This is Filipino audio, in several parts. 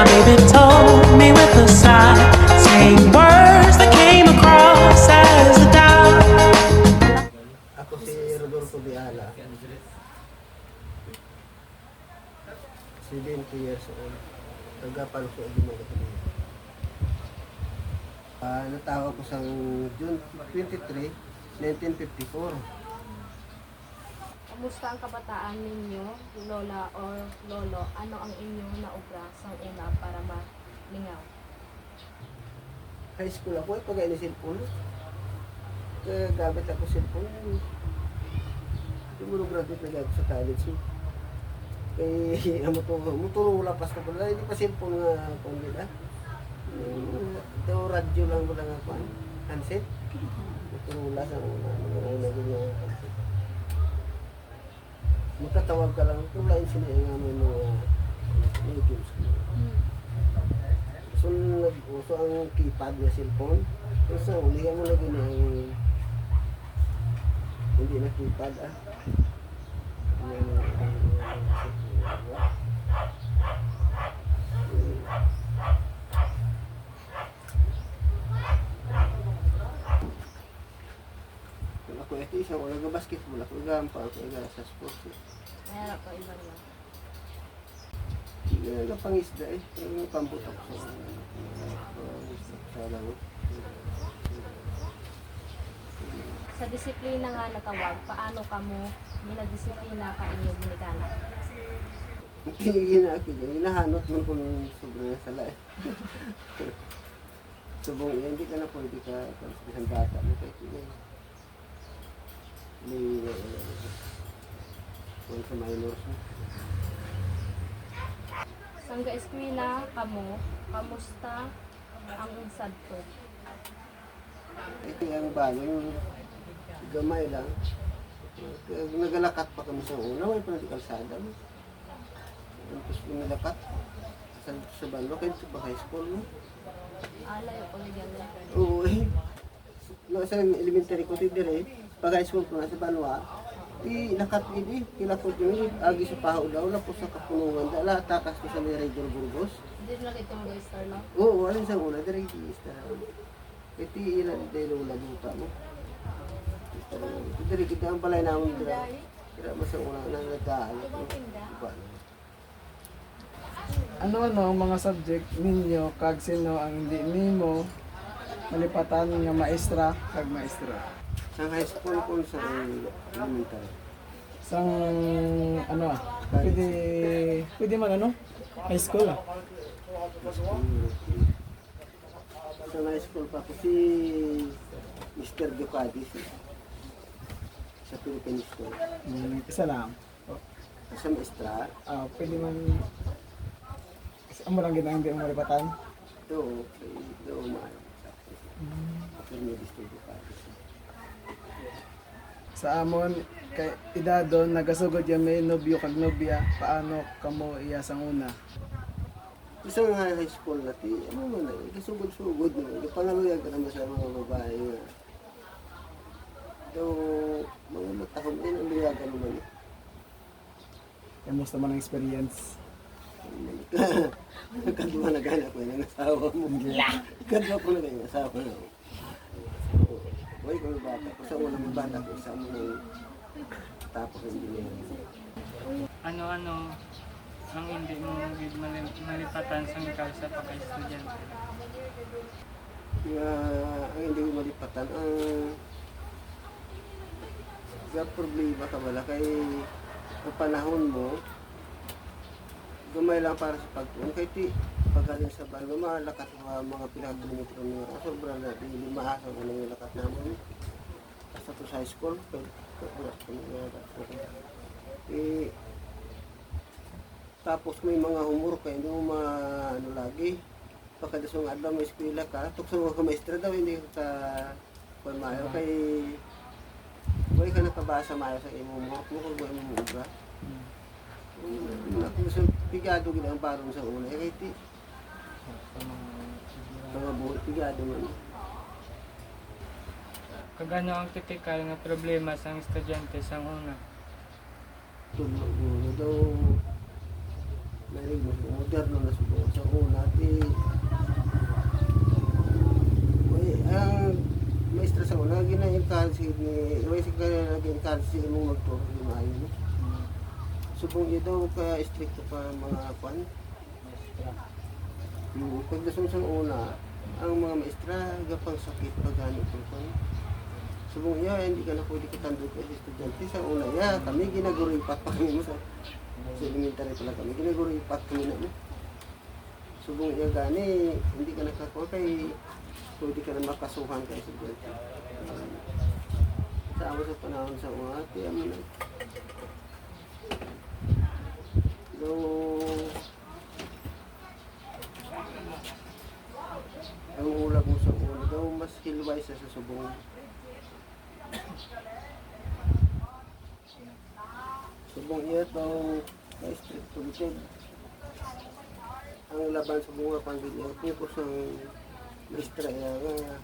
My baby told me with a sigh, saying words that came across as a doubt. Ako si Rodolfo Biala. 70 years old. Taga-Palso, Dumaguete. Natawa ko sa June 23, 1954. Kumusta ang kabataan ninyo, lola or lolo? Ano ang inyong naubra sa una para malingaw? High school ako, pag ni cellphone. Gamit ako cellphone. Hindi mo graduate na gamit sa college. Kaya muturo lapas ko pala. Hindi pa cellphone nga kung nila. Ito radyo lang mo lang ako. Handset. Muturo las ang una ganyan handset. Magkatawag ka lang. Kung lain sila yung mga mediums. So, nag-uso ang keypad na cellphone. So, ulihan mo lagi na yung hindi na keypad Ako ito isa, wala ka basketball, ako gampa, ako sa sports. Mayroon ko iba na. Hindi na pangisda yung pambut ako sa langot. Sa disiplina nga natawag, paano ka mo minadisiplina ka inyong ginigana? Hindi na ako dyan, hinahanot mo kung sobrang sala Subong yan, hindi ka na pwede ka isang bata mo kahit yun. Kung sa minors mo. Sangga eskwela kamo, kamusta ang sadto? Ito yung balong gamay lang. Nagalakat pa kami sa una, may pa natin kalsada mo. Tapos nagalakat sa balo, kahit sa high school mo. Alay ko na dyan. Oo sa elementary ko, dire, pag high school ko na sa Banwa, lakat ini, kilakot yun, agi sa pahaw daw, lapos sa kapunungan, dala, takas ko sa Regol Burgos. Hindi na ito mga star no? Oo, alin sa una, dire, i-star. Ito ilan, dahil wala buta mo. Dire, kita ang balay namin, dire. Kira mo sa una, nanadaan. Ano-ano ang mga subject ninyo kag sino ang hindi nimo malipatan nga maestra kag maestra? Sa high school ko sa elementary. Sang ano pwede man ano? High school Sa high school pa ko si Mr. Ducadis sa Philippine School. Isa lang. Sa maestra, Pwede man amo lang gid ang hindi mo malipatan. ito man. Sa Mr. Ducadis. Sa amon kay idadon nagasugod ya may nobyo kag nobya paano kamo iya sang una? Isang high school natin, ano mo na, kasugod-sugod mo. Pangaluyag ka naman sa mga babae nga. Mga matahong din ang luyagan naman. Kamusta man ang experience? Kadwa na gana ko yung asawa mo. Kadwa ko na yung asawa mo. Boy, kung bata ko, sa unang bata ko, sa unang tapos engineering. Ano-ano ang hindi mo malipatan sa ikaw sa pagka-estudyante? Ang hindi ko malipatan, ang problema ka wala kay ang panahon mo, gamay lang para sa pagtuon. Kaya pagkaling sa balo, malakat mga pinag-kilometro nyo. Sobrang na, hindi maasa ko na yung lakat namin. Basta to sa high school, tapos may mga humor kaya hindi mo ano lagi. Pagkadasong adlaw may eskwela ka, tukso mo ka maestra daw, hindi ka pamayo. Kay buhay ka nakabasa mayo sa imo mo, kung buhay mo mubra. Ako sa pigado gina ang barong sa una, kaya ti mga buhay pigado man. Kagano ang typical nga problema sa estudyante sa una? Tulog mo daw narinig mo moderno na siguro sa una tal siya mo magturo yung maayo mo. Subong niya daw ka strict pa mga kwan. Pag dasong sa una, ang mga maestra gapang sakit pag ganit ko kwan. Subong niya, hindi ka na pwede katandog ka estudyante sa una. Ya, kami ginaguripat pa kami mo sa elementary pala kami. Ginaguripat kami na mo. Subong niya gani, hindi ka nakakuha kay pwede ka na makasuhan kay estudyante. Sa ako sa panahon sa una, kaya mo na. So, ang ulag mo sa una daw, mas hilway sa subong. Subong iya daw, may strict tulitid. Ang laban sa bunga pandilya, ko sa maestra iya nga.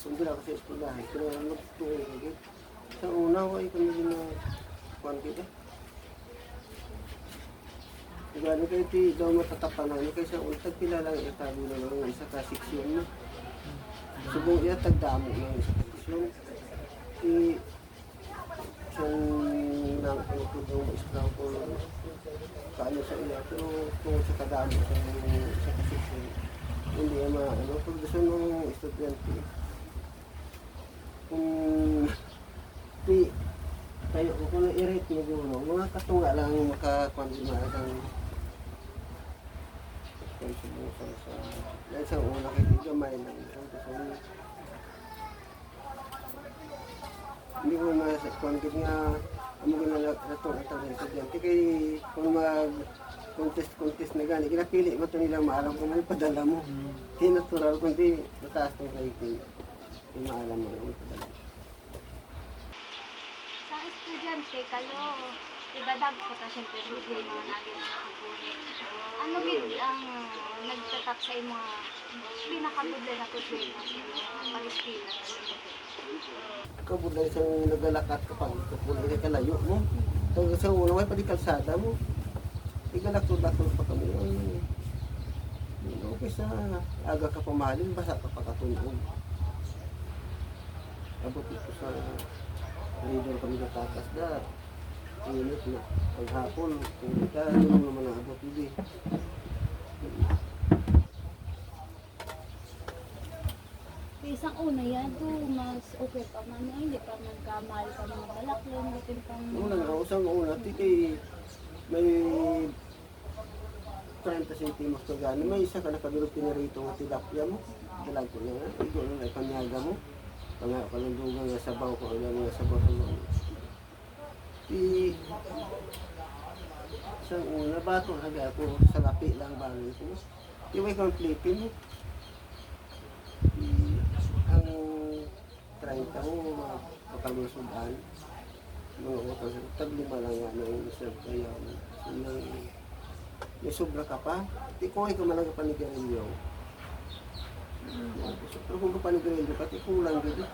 Sundin ako sa eskwelahan, pero nagtuloy ko. Sa una ko ay kami na kwan kita. Gano'n kayo ti daw matatapanan niya kaysa untag pilalang itabi na lang isa ka seksyon mo. Subong iya tagdamo ng isa ka seksyon. Siyang nang pinutudong islam ko kaano sa iya, pero kung sa kadamo sa isa ka seksyon, hindi iya maano. Pag gusto ng estudyante, kung tayo ko kung i-rate mo guro, mga katunga lang makakwandima ang konsumusang sa dahil sa una kay gamay lang ang gusto mo. Hindi ko makwandit nga amo ginagaton at ang estudyante kay kung mag-contest na gani, kinapili mo ito nilang maalam kung may padala mo. Hindi natural kundi mataas itong rating. Yung maalam mo yung padala. Sa estudyante, kayo, ibadag ko ta siyempre hindi mga naging nakakulit. Ano gid ang nagtatap sa imo pinakabudlay na problema sa mga Palestina? Kabulay sa nagalakat kapag kabulay ka kalayo mo. Tawag sa una, may padi kalsada mo. Igalakot-lakot pa kami. Okay sa aga ka pamahalin, basa ka pakatunog. Abot ito sa reader kami natakas na. Init na. Paghapon, kung di ka, ano naman ang abot hindi. Isang una yan, to mas okay pa man, hindi pa nagkamali ka mga balaklan, hindi pang... Una nga, usang una, kay may 30 centimos ka gani, may isa ka nakabirog pinarito nga tilapia mo. Dalag ko na nga, ito na ipanyaga mo. Panundugan nga sabaw ko, alam nga sabaw ko. Isang una, bato na ako, sa lapi lang bali ko. Iway complete mo. Ang 30 mo, makalusudan. Mga utang, taglima lang nga na yung serve kaya. May sobra ka pa. Di ko ay kamalang kapanigarilyo. Pero kung kapanigarilyo ka, di kulang dito.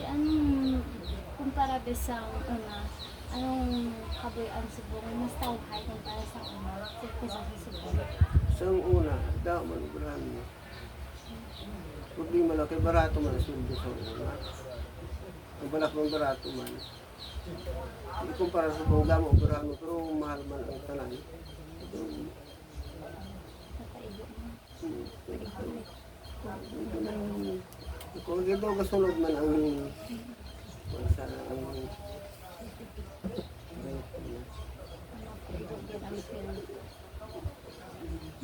Anong kumpara sa una, anong kabuyan subong mas tawhay kumpara sa una, kaysa sa subong? Sa una, daw manubrahan mo. Problema lang, kay barato man ang sweldo sa una. Ang balak ng barato man. Hindi kumpara sa bongga mo, barahan mo, pero mahal man ang tanan. Nakaigo mo. Kung ito kasunod man ang sa ang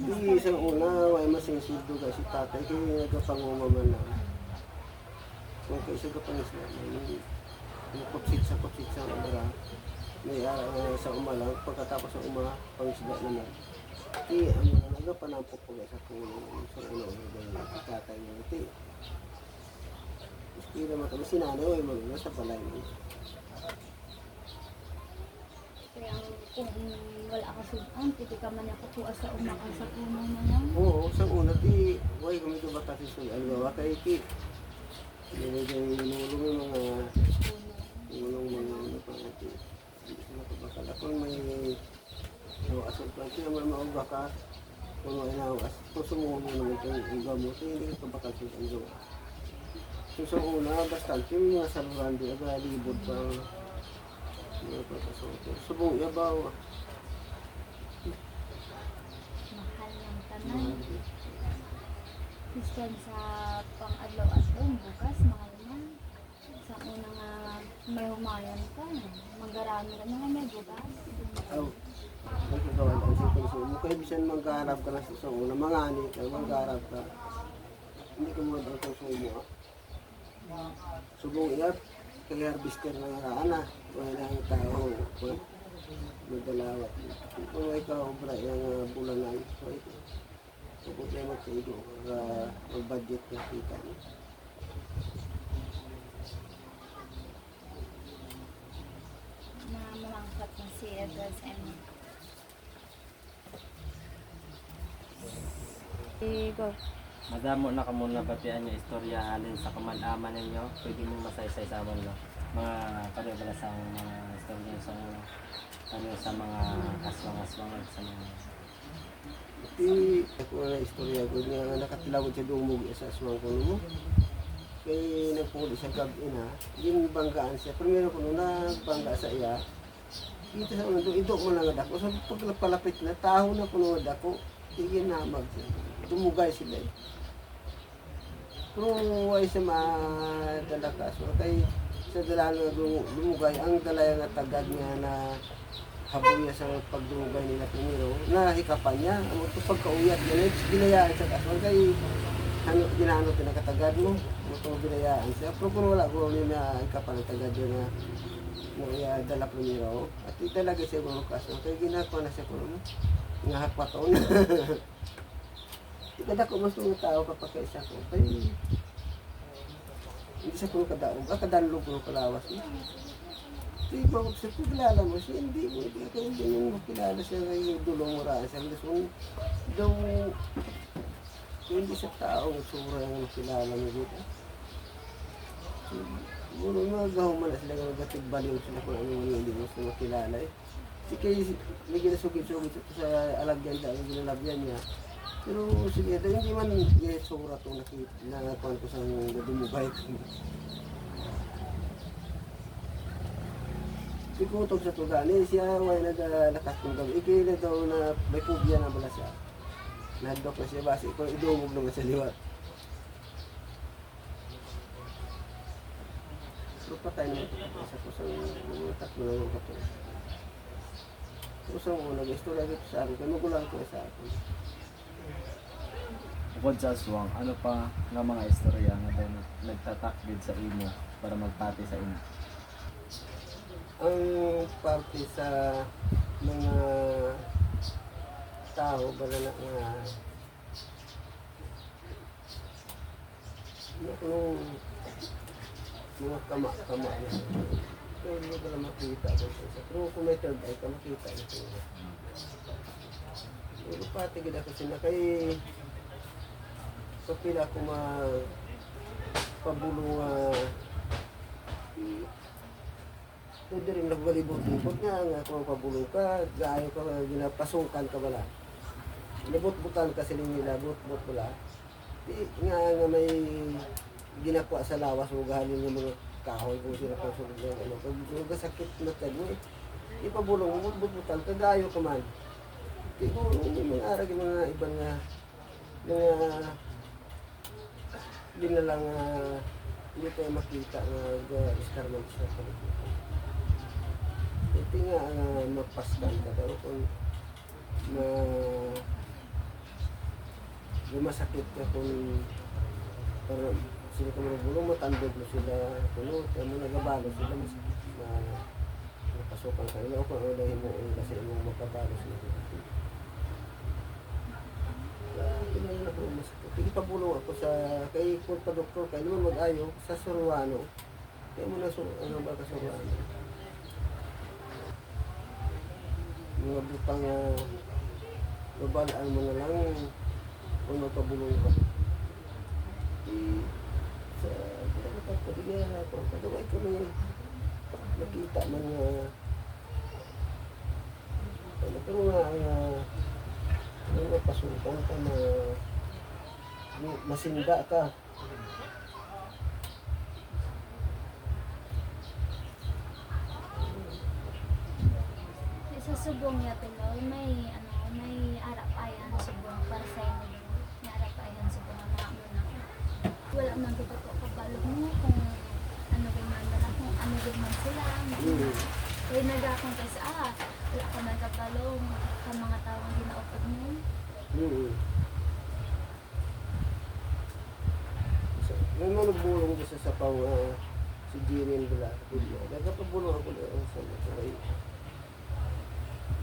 di isang una, may masinsildo ka si tatay, kaya nagkapanguma man lang. Kung kayo sa kapangisla, may kupsit sa umara, may sa umalang, pagkatapos ng uma, pangisla naman. Kaya ang nagkapanampok ko sa tulong sa una, si tatay niya. Hindi naman kami sinanaw ay mga sa balay mo. Kaya kung wala ka subong, pwede ka man nakukuha sa umakan sa puno na lang. Oo, sa una, huwag kami ito bata si Suy. Algawa kay Ki. Nulong yung mga napangati. Nakabakala kung may asal pa siya, may mauga ka. Kung inawas, kung sumuha mo naman itong gamot, hindi ka bakal sa isang gawa. So sa una, bastante yung mga saluran di aga, libod pa ang mga pagkasoto. Subong yabaw. Mahal ng tanan. Iskan sa pang-adlaw-adlaw, bukas, mahal man. Sa una nga may humayan ka, maggarami ka na may bukas. Aw, ang kagawan ang sipon sa mo. Kaya bisan manggarap ka na sa una, mangani ka, manggarap ka. Hindi ka mga daw sa mo. Subong iyap, kaya harvester na nga ana. Wala na ang tao. Madalawat. Kung ikaw, obra, yung bulanan. So, ito. So, problema sa ito. Mag-budget na kita. Na malangkat na si Edwards and go. Madamo na ka muna batian yung istorya halin sa kamalaman ninyo. Pwede mo masaysay sa amon no. Mga karibala sa mga istorya sa sa mga aswang-aswang sa mga Ako na istorya ko nga nakatilawod sa dumog sa aswang ko mo. Kay nagpuli sa gabi na, yung banggaan siya. Primero ko na bangga sa iya. Kita sa ulo, ito mo lang ako. So pag palapit na, taho na puno ako. Tigil na siya. Dumugay sila eh. Pero ay sa madala ka. So kay sa dala nga dumugay, ang dala nga tagad niya na habuya sa pagdumugay nila primero, nahikapan niya. Ang ito pagkauyat, ginayaan sa aswang kay ginano pinakatagad mo. Ito binayaan siya. Pero kung wala ko na ikapan ng tagad yun na dala primero. At italaga siya kung kaso. Kaya ginagawa na siya kung nga hakwaton. Ikada ko mas mga tao kapag kaisa ko. Kaya hindi siya kung kadaog. Kadalog ko kalawas mo. Di ba kung siya kilala mo siya, hindi mo. Hindi mo makilala siya ngayon dulong mo raan siya. Daw hindi siya tao sura yung makilala mo dito. Muro mga gahuman na sila nga nagatigbaliw sila kung ano hindi mo sila makilala eh. Kasi may ginasugit-sugit sa alagyan dahil ginalagyan niya. Pero sige, hindi man sura itong nakikuhan ko sa dumubay ko. Ikutog sa tugani, siya way naglakas kong gabi. Ikila daw na may pubya na bala siya. Nahadok na siya, basi ko idumog naman sa liwat. So patay na ito sa kusang mga tatlo na yung kato. Kusang una, istorya dito sa akin, kaya magulang ko sa akin. Bukod sa aswang, ano pa nga mga istorya nga daw nagtatakbid sa imo para magpati sa imo? Ang parte sa mga tao, bala na nga yung mga kama niya. Pero hindi ko lang makita ko sa pero kung may third eye ka makita ito. Pero pati gila ko sila kay kapila ko pabulong pwede rin nagbalibot-libot nga kung pabulong ka, gaayo ka, ginapasungkan ka bala. Nabot-butan ka sila nila, bot-bot bala. Di nga may ginakwa sa lawas o gahalin ng mga kahoy kung sila pa sunod ng ano. Pag sakit na tayo, ipabulong, bot-butan ka, gaayo ka man. Di ko, hindi mga arag yung mga ibang hindi na lang hindi tayo makita na iskarman sa paligid. Ito nga mapaskan ka pero kung masakit ka kung parang sila ka marabulong, matandog mo sila puno, kaya mo nagabalo sila masakit na napasukan ka nila o kung ano dahil mo kasi mo magkabalo sila. Kailangan ako masakit. Ipabulong ako sa kay Kulpa Doktor, kaya naman mag-ayo sa Suruano. Kaya mo na ano ba ka Suruano? Mga butang babalaan mo na lang kung magpabulong ka. Sa pagkakapagpagigyan ako, kadaway ko na nakita man nga pero nga Ano nga, pasukan ka na masinda ka. Sa subong niya tuloy, may arap-ayan subong para sa inyo. May arap-ayan subong ang mga muna. Wala man dito po kapalog mo kung ano man nila, kung ano man sila. Kaya nagakong kasi, wala ko nagkabalong sa mga taong ginaupad mo. May mga nagbulong ko sa pang si Jiren Bula. Nagkapabulong ako na sa mga.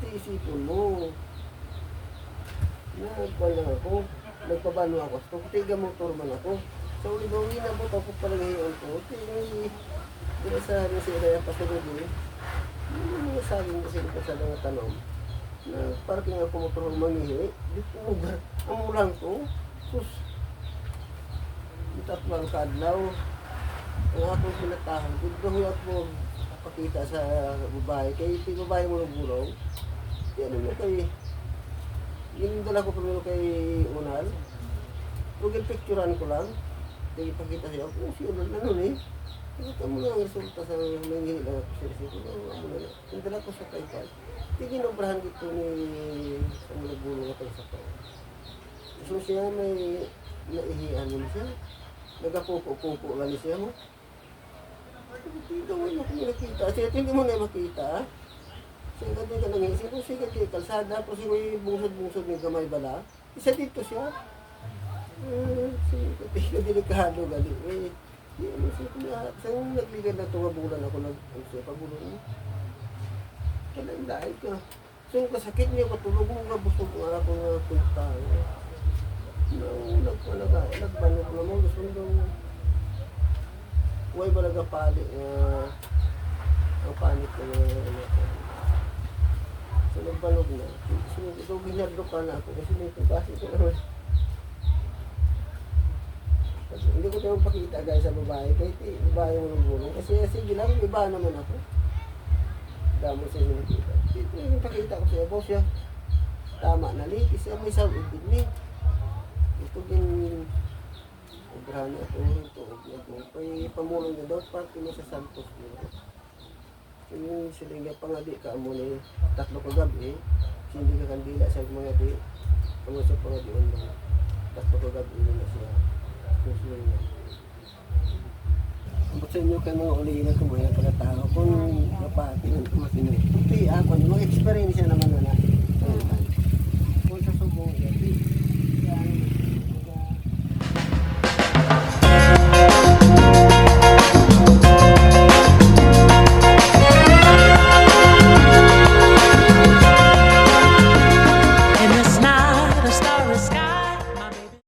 Isipin mo, nagpala ako, nagpabano ako, so tiga motor man ako. So ulit daw inabot ako pala ngayon ko, tiga sa ano si Raya Pasunod eh. Yung saging kasi ko sa mga tanong, na parking ako motor ng mangihi, dito mo ba, amo lang to, sus, itat lang kadlaw, ang akong pinatahan, dito ako pakita sa babae, kaya iti babae mo ng bulong. Yan mo kay, yung dala ko primero kay Unal, huwag picturean ko lang, kaya ipakita siya, kung siya na nun eh. Ito mo na ang resulta sa nangyayari na servisyo ko, yung dala ko sa kaipan. Tigin obrahan dito ni sa mga bulong at sa to. So siya may naihiyan mo siya, nagapupo-pupo lang siya mo. Hindi mo na nakita. Kasi hindi mo na makita. Sige ka ka nangyayasip. Kung sige ka kalsada, kung sige may bungsod-bungsod ng gamay bala, isa dito siya. Sige ka delikado gali. Hindi mo siya kumaharap. Saan nagligad na ito nga bulan ako nag-siya pagulong mo? Kailan dahil ka. So yung kasakit niya, katulog mo nga, busog nga ako nga punta. Nagbanog naman. Gusto mo daw huwag ba nagapali ang panik na so nagbanog na. So ito binardo ka na ako kasi may pagkasi ko naman. Hindi ko tayo pakita guys sa babae kahit babae mo ng bulong kasi sige lang, iba naman ako. Damo siya yung nakita. Ito yung pakita ko siya, boss siya. Tama na li, kasi may isang ibig ni. Ito din obrahan na ito, pamulong niya daw, parte mo sa Santos niya. So yung silinga pa nga di ka mo na tatlo kagabi, hindi ka kandila sa mga di, pamusap pa nga di on tatlo kagabi na siya. Ambot sa inyo kayo mga ulihin na kumaya pagkatao kung napati ng tumatinoy. Ito ako, mga experience naman na